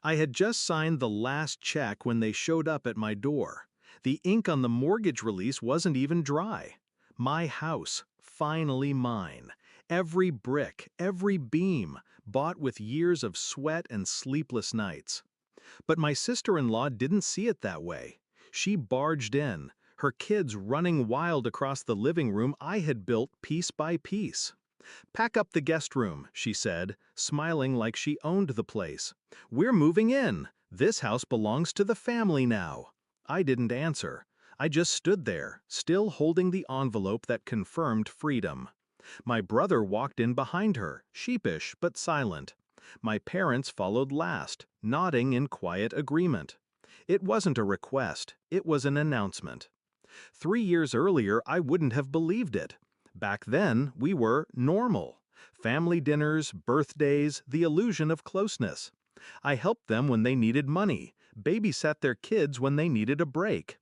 I had just signed the last check when they showed up at my door. The ink on the mortgage release wasn't even dry. My house, finally mine. Every brick, every beam, bought with years of sweat and sleepless nights. But my sister-in-law didn't see it that way. She barged in, her kids running wild across the living room I had built piece by piece. "Pack up the guest room," she said, smiling like she owned the place. "We're moving in. This house belongs to the family now." I didn't answer. I just stood there, still holding the envelope that confirmed freedom. My brother walked in behind her, sheepish but silent. My parents followed last, nodding in quiet agreement. It wasn't a request, it was an announcement. 3 years earlier, I wouldn't have believed it. Back then, we were normal. Family dinners, birthdays, the illusion of closeness. I helped them when they needed money, babysat their kids when they needed a break.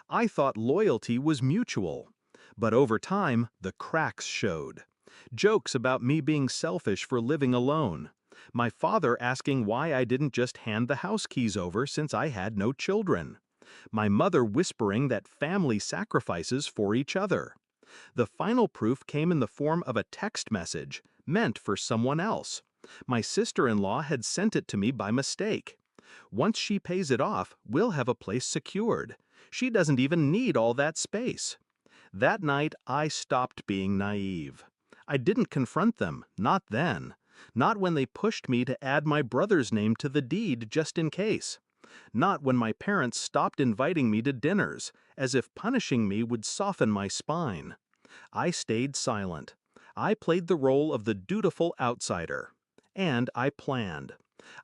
I thought loyalty was mutual. But over time, the cracks showed. Jokes about me being selfish for living alone. My father asking why I didn't just hand the house keys over since I had no children. My mother whispering that family sacrifices for each other. The final proof came in the form of a text message, meant for someone else. My sister-in-law had sent it to me by mistake. "Once she pays it off, we'll have a place secured. She doesn't even need all that space." That night, I stopped being naive. I didn't confront them, not then. Not when they pushed me to add my brother's name to the deed just in case. Not when my parents stopped inviting me to dinners, as if punishing me would soften my spine. I stayed silent. I played the role of the dutiful outsider. And I planned.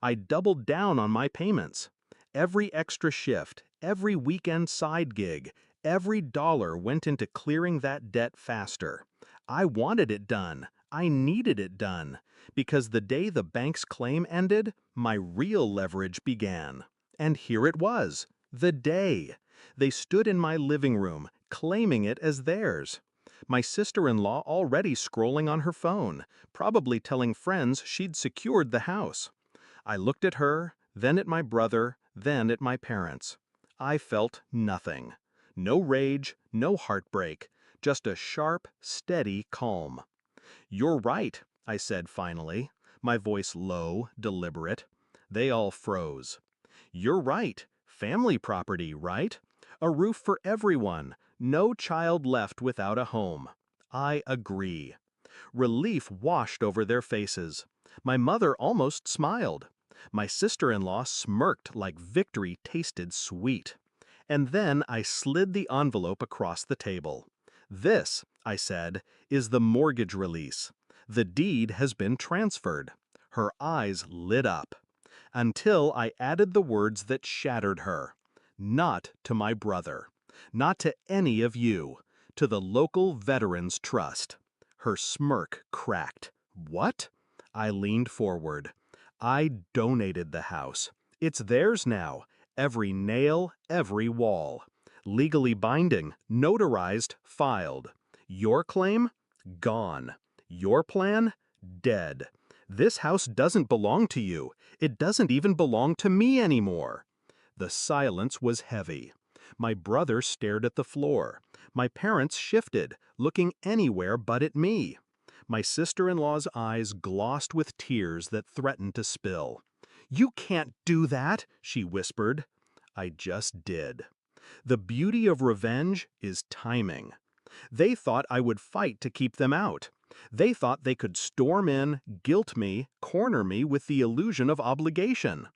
I doubled down on my payments. Every extra shift, every weekend side gig, every dollar went into clearing that debt faster. I wanted it done. I needed it done. Because the day the bank's claim ended, my real leverage began. And here it was. The day. They stood in my living room, claiming it as theirs. My sister-in-law already scrolling on her phone, probably telling friends she'd secured the house. I looked at her, then at my brother, then at my parents. I felt nothing. No rage, no heartbreak, just a sharp, steady calm. "You're right," I said finally, my voice low, deliberate. They all froze. "You're right. Family property, right? A roof for everyone. No child left without a home." I agree. Relief washed over their faces. My mother almost smiled. My sister-in-law smirked like victory tasted sweet. And then I slid the envelope across the table. "This," I said, "is the mortgage release. The deed has been transferred." Her eyes lit up. Until I added the words that shattered her. "Not to my brother. Not to any of you. To the local Veterans Trust." Her smirk cracked. "What?" I leaned forward. "I donated the house. It's theirs now. Every nail, every wall. Legally binding, notarized, filed. Your claim? Gone. Your plan? Dead. This house doesn't belong to you. It doesn't even belong to me anymore." The silence was heavy. My brother stared at the floor. My parents shifted, looking anywhere but at me. My sister-in-law's eyes glossed with tears that threatened to spill. "You can't do that," she whispered. I just did. The beauty of revenge is timing. They thought I would fight to keep them out. They thought they could storm in, guilt me, corner me with the illusion of obligation.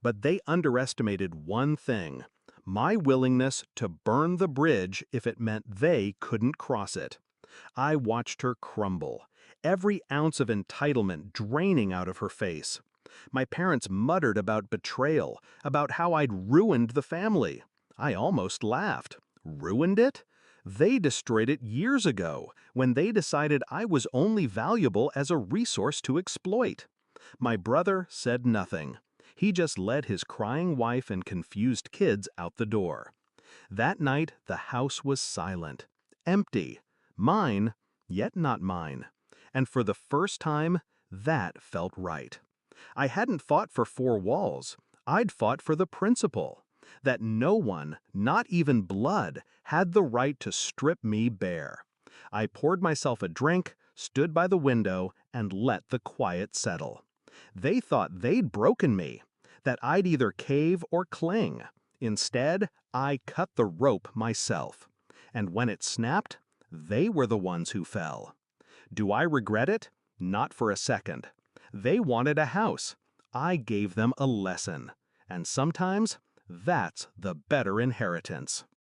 But they underestimated one thing: my willingness to burn the bridge if it meant they couldn't cross it. I watched her crumble, every ounce of entitlement draining out of her face. My parents muttered about betrayal, about how I'd ruined the family. I almost laughed. Ruined it? They destroyed it years ago, when they decided I was only valuable as a resource to exploit. My brother said nothing. He just led his crying wife and confused kids out the door. That night, the house was silent, empty. Mine, yet not mine. And for the first time, that felt right. I hadn't fought for four walls. I'd fought for the principle that no one, not even blood, had the right to strip me bare. I poured myself a drink, stood by the window, and let the quiet settle. They thought they'd broken me, that I'd either cave or cling. Instead, I cut the rope myself. And when it snapped, they were the ones who fell. Do I regret it? Not for a second. They wanted a house. I gave them a lesson. And sometimes, that's the better inheritance.